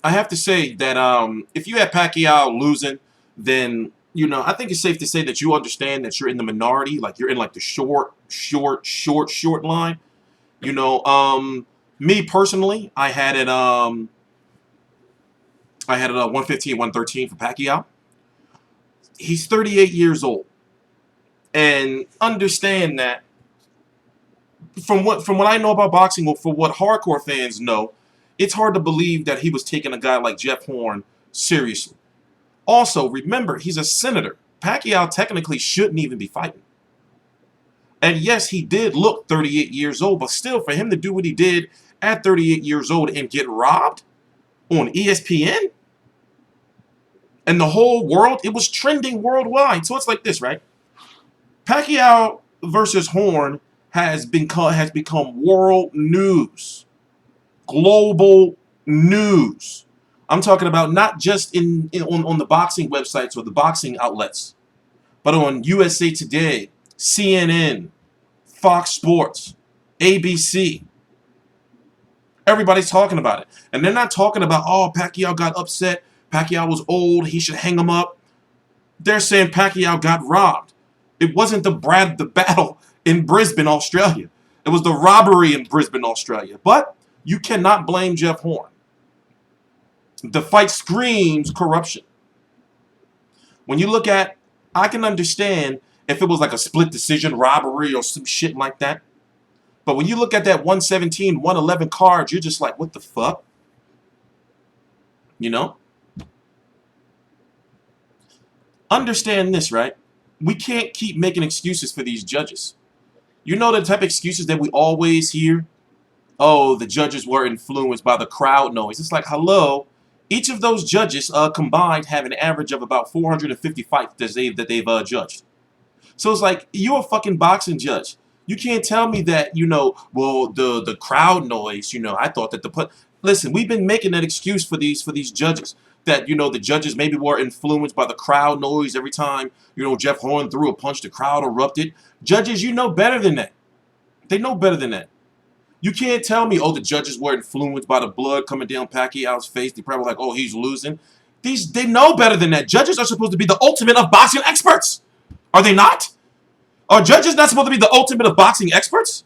I have to say that if you had Pacquiao losing, then I think it's safe to say that you understand that you're in the minority, like you're in like the short line. You know, me personally, I had it 115, 113 for Pacquiao. He's 38 years old, and understand that from what I know about boxing, or for what hardcore fans know, it's hard to believe that he was taking a guy like Jeff Horn seriously. Also, remember, he's a senator. Pacquiao technically shouldn't even be fighting. And yes, he did look 38 years old, but still, for him to do what he did at 38 years old and get robbed on ESPN and the whole world, it was trending worldwide. So it's like this, right? Pacquiao versus Horn has become world news, global news. I'm talking about not just on the boxing websites or the boxing outlets, but on USA Today, CNN, Fox Sports, ABC. Everybody's talking about it. And they're not talking about, oh, Pacquiao got upset. Pacquiao was old. He should hang him up. They're saying Pacquiao got robbed. It wasn't the battle in Brisbane, Australia. It was the robbery in Brisbane, Australia. But you cannot blame Jeff Horn. The fight screams corruption. When you look at, I can understand if it was like a split decision robbery or some shit like that. But when you look at that 117, 111 card, you're just like, what the fuck? You know? Understand this, right? We can't keep making excuses for these judges. You know the type of excuses that we always hear? Oh, the judges were influenced by the crowd noise. It's like, hello? Each of those judges combined have an average of about 450 fights that they've judged. So it's like, you're a fucking boxing judge. You can't tell me that, well, the crowd noise, I thought that listen, we've been making that excuse for these judges. That, the judges maybe were influenced by the crowd noise every time, Jeff Horn threw a punch, the crowd erupted. Judges, you know better than that. They know better than that. You can't tell me, oh, the judges were influenced by the blood coming down Pacquiao's face. They probably like, oh, he's losing. They know better than that. Judges are supposed to be the ultimate of boxing experts. Are they not? Are judges not supposed to be the ultimate of boxing experts?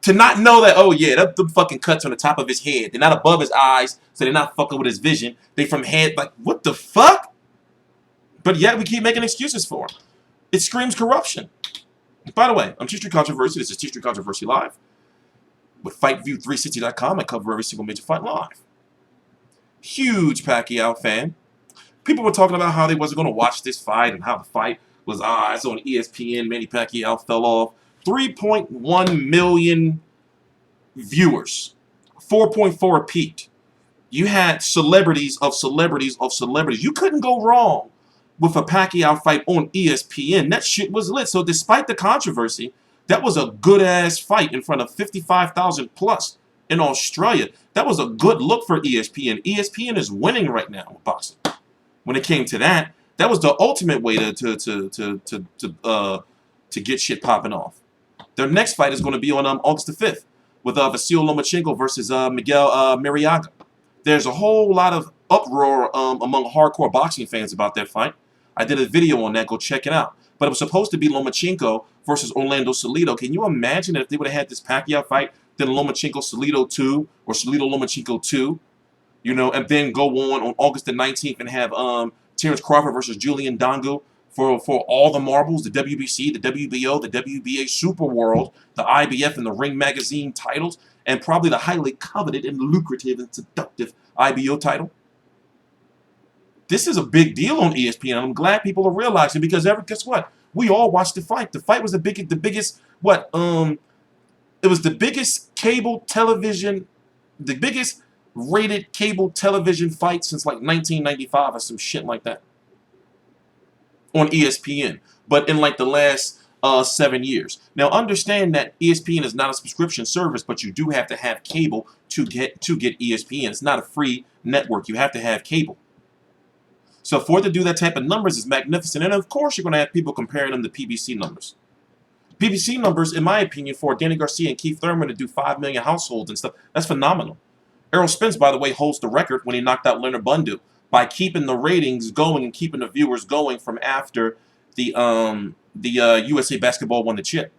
To not know that, oh yeah, them fucking cuts on the top of his head. They're not above his eyes, so they're not fucking with his vision. They from head, like, what the fuck? But yet we keep making excuses for him. It screams corruption. By the way, I'm T-Street Controversy. This is T-Street Controversy Live. With FightView360.com, I cover every single major fight live. Huge Pacquiao fan. People were talking about how they wasn't going to watch this fight and how the fight was, it's on ESPN. Manny Pacquiao fell off. 3.1 million viewers. 4.4 peaked. You had celebrities of celebrities of celebrities. You couldn't go wrong with a Pacquiao fight on ESPN. That shit was lit. So despite the controversy, that was a good-ass fight in front of 55,000 plus in Australia. That was a good look for ESPN. ESPN is winning right now with boxing. When it came to that, that was the ultimate way to get shit popping off. Their next fight is going to be on August the 5th with Vasil Lomachenko versus Miguel Mariaga. There's a whole lot of uproar among hardcore boxing fans about that fight. I did a video on that. Go check it out. But it was supposed to be Lomachenko versus Orlando Salido. Can you imagine if they would have had this Pacquiao fight, then Lomachenko-Salido 2 or Salido-Lomachenko 2, and then go on August the 19th and have Terrence Crawford versus Julian Dongo for all the marbles, the WBC, the WBO, the WBA Super World, the IBF, and the Ring Magazine titles, and probably the highly coveted and lucrative and seductive IBO title. This is a big deal on ESPN, and I'm glad people are realizing because guess what? We all watched the fight. The fight was the biggest it was the biggest cable television, the biggest rated cable television fight since like 1995 or some shit like that on ESPN. But in like the last 7 years. Now understand that ESPN is not a subscription service, but you do have to have cable to get ESPN. It's not a free network. You have to have cable. So for it to do that type of numbers is magnificent. And of course you're going to have people comparing them to PBC numbers. PBC numbers, in my opinion, for Danny Garcia and Keith Thurman to do 5 million households and stuff, that's phenomenal. Errol Spence, by the way, holds the record when he knocked out Leonard Bundu by keeping the ratings going and keeping the viewers going from after the USA Basketball won the chip.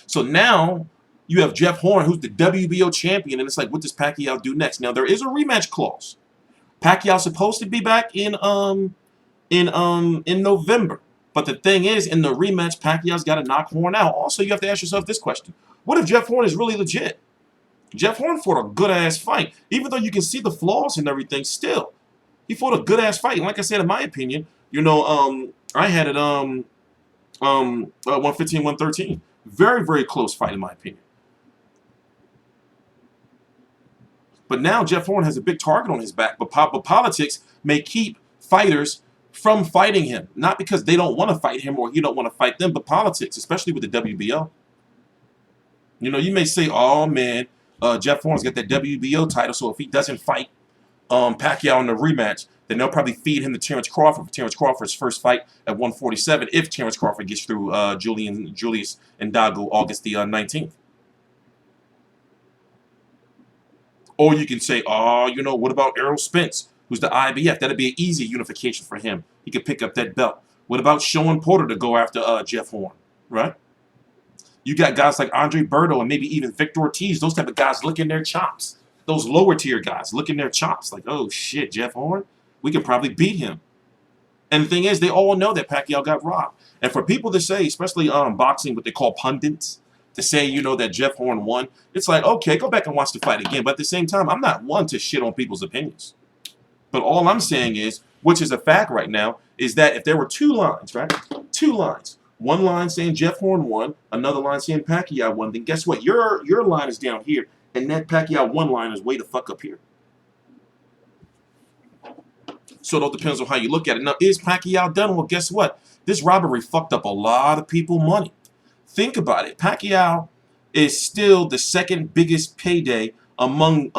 So now you have Jeff Horn, who's the WBO champion, and it's like, what does Pacquiao do next? Now there is a rematch clause. Pacquiao's supposed to be back in November. But the thing is, in the rematch, Pacquiao's got to knock Horn out. Also, you have to ask yourself this question. What if Jeff Horn is really legit? Jeff Horn fought a good-ass fight. Even though you can see the flaws and everything, still. He fought a good-ass fight. And like I said, in my opinion, I had it 115, 113. Very, very close fight, in my opinion. But now Jeff Horn has a big target on his back. But politics may keep fighters from fighting him. Not because they don't want to fight him or he don't want to fight them, but politics, especially with the WBO. You know, you may say, oh, man, Jeff Horn's got that WBO title, so if he doesn't fight Pacquiao in the rematch, then they'll probably feed him to Terrence Crawford for Terrence Crawford's first fight at 147 if Terrence Crawford gets through Julius Ndagu August the 19th. Or you can say, oh, you know, what about Errol Spence, who's the IBF? That'd be an easy unification for him. He could pick up that belt. What about Sean Porter to go after Jeff Horn, right? You got guys like Andre Berto and maybe even Victor Ortiz, those type of guys licking their chops. Those lower tier guys licking their chops like, oh, shit, Jeff Horn, we can probably beat him. And the thing is, they all know that Pacquiao got robbed. And for people to say, especially boxing, what they call pundits, to say, you know, that Jeff Horn won, it's like, okay, go back and watch the fight again. But at the same time, I'm not one to shit on people's opinions. But all I'm saying is, which is a fact right now, is that if there were two lines, right? Two lines. One line saying Jeff Horn won, another line saying Pacquiao won, then guess what? Your line is down here, and that Pacquiao won line is way the fuck up here. So it all depends on how you look at it. Now, is Pacquiao done? Well, guess what? This robbery fucked up a lot of people money. Think about it. Pacquiao is still the second biggest payday among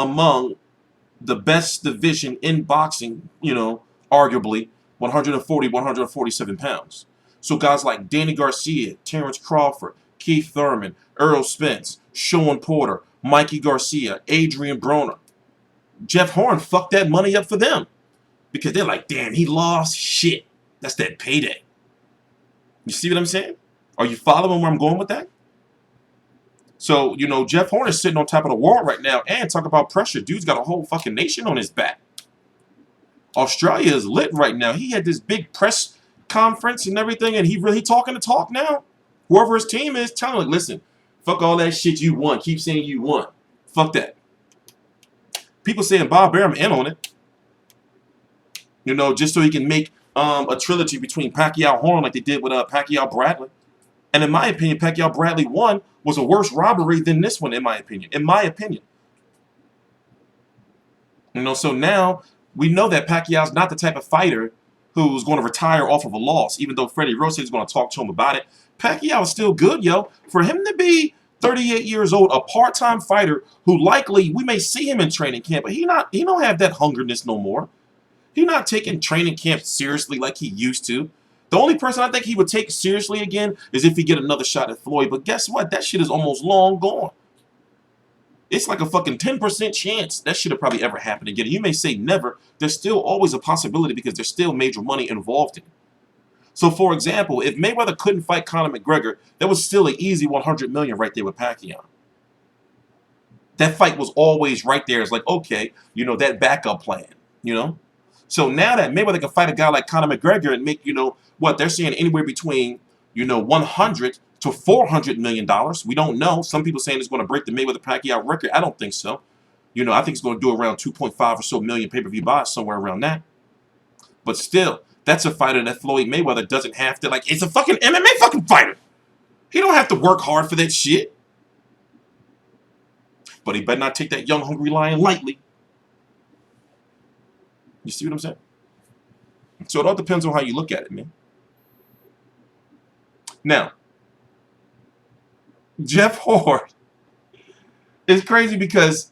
the best division in boxing, you know, arguably 140, 147 pounds. So guys like Danny Garcia, Terrence Crawford, Keith Thurman, Errol Spence, Sean Porter, Mikey Garcia, Adrian Broner. Jeff Horn fucked that money up for them. Because they're like, damn, he lost shit. That's that payday. You see what I'm saying? Are you following where I'm going with that? So, you know, Jeff Horn is sitting on top of the world right now. And talk about pressure. Dude's got a whole fucking nation on his back. Australia is lit right now. He had this big press conference and everything. And he really talking the talk now. Whoever his team is, telling him, like, listen, fuck all that shit you won. Keep saying you won. Fuck that. People saying Bob Arum in on it. You know, just so he can make a trilogy between Pacquiao Horn like they did with Pacquiao Bradley. And in my opinion, Pacquiao Bradley 1 was a worse robbery than this one, in my opinion. In my opinion. You know, so now we know that Pacquiao's not the type of fighter who's going to retire off of a loss, even though Freddie Rose is going to talk to him about it. Pacquiao is still good, yo. For him to be 38 years old, a part-time fighter who likely, we may see him in training camp, but he don't have that hungerness no more. He's not taking training camp seriously like he used to. The only person I think he would take seriously again is if he get another shot at Floyd. But guess what? That shit is almost long gone. It's like a fucking 10% chance that should have probably ever happened again. You may say never. There's still always a possibility because there's still major money involved in it. So, for example, if Mayweather couldn't fight Conor McGregor, that was still an easy $100 million right there with Pacquiao. That fight was always right there. It's like, okay, you know, that backup plan, you know? So now that Mayweather can fight a guy like Conor McGregor and make, you know, what they're saying anywhere between, you know, 100 to $400 million. We don't know. Some people saying it's going to break the Mayweather-Pacquiao record. I don't think so. You know, I think it's going to do around 2.5 or so million pay-per-view buys, somewhere around that. But still, that's a fighter that Floyd Mayweather doesn't have to, like, it's a fucking MMA fucking fighter. He don't have to work hard for that shit. But he better not take that young, hungry lion lightly. You see what I'm saying? So it all depends on how you look at it, man. Now, Jeff Horn is crazy because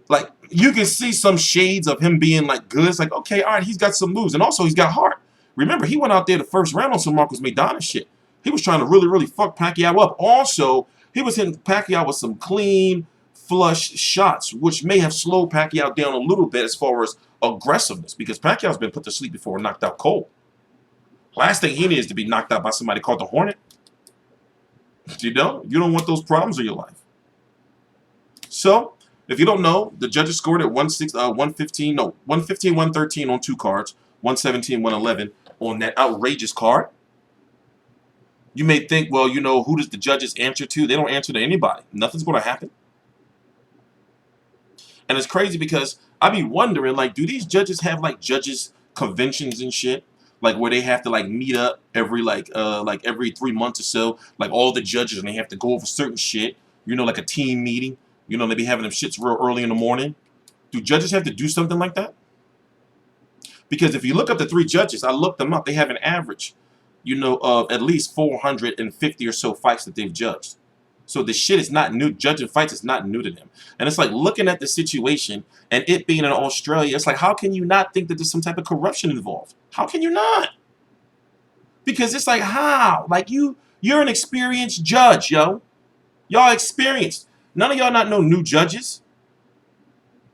like you can see some shades of him being like good. It's like, okay, all right, he's got some moves, and also he's got heart. Remember, he went out there the first round on some Marcos Maidana shit. He was trying to really, really fuck Pacquiao up. Also, He was hitting Pacquiao with some clean, flush shots, which may have slowed Pacquiao down a little bit as far as aggressiveness, because Pacquiao's been put to sleep before and knocked out cold. Last thing he needs to be knocked out by somebody called the Hornet. You don't want those problems in your life. So, if you don't know, the judges scored at 115, 113 on 2 cards, 117, 111 on that outrageous card. You may think, well, who does the judges answer to? They don't answer to anybody. Nothing's going to happen. And it's crazy because I be wondering, like, do these judges have, like, judges conventions and shit? Like, where they have to, like, meet up every, every 3 months or so, like, all the judges, and they have to go over certain shit, like a team meeting. They be having them shits real early in the morning. Do judges have to do something like that? Because if you look up the 3 judges, I looked them up, they have an average, of at least 450 or so fights that they've judged. So the shit is not new. Judging fights is not new to them. And it's like looking at the situation and it being in Australia, it's like, how can you not think that there's some type of corruption involved? How can you not? Because it's like, how? Like, you're an experienced judge, yo. Y'all experienced. None of y'all not know new judges.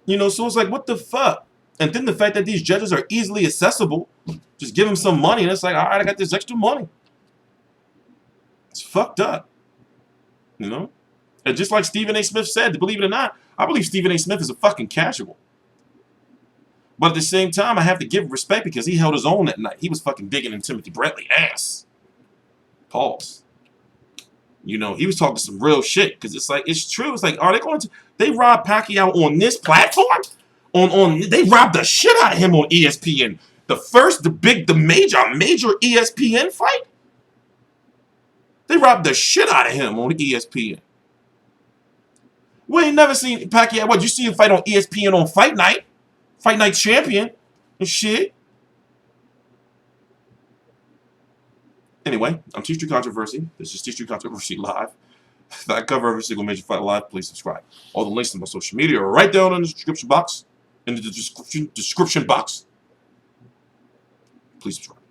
So it's like, what the fuck? And then the fact that these judges are easily accessible, just give them some money, and it's like, all right, I got this extra money. It's fucked up. And just like Stephen A. Smith said, believe it or not, I believe Stephen A. Smith is a fucking casual. But at the same time, I have to give respect because he held his own that night. He was fucking digging in Timothy Bradley's ass. Pause. He was talking some real shit because it's like, it's true. It's like, are they going to, they robbed Pacquiao on this platform? They robbed the shit out of him on ESPN. The major ESPN fight? They robbed the shit out of him on ESPN. We ain't never seen Pacquiao. What, you see him fight on ESPN on Fight Night? Fight Night Champion and shit. Anyway, I'm T Street Controversy. This is T Street Controversy Live. If I cover every single major fight live, please subscribe. All the links to my social media are right down in the description box. Please subscribe.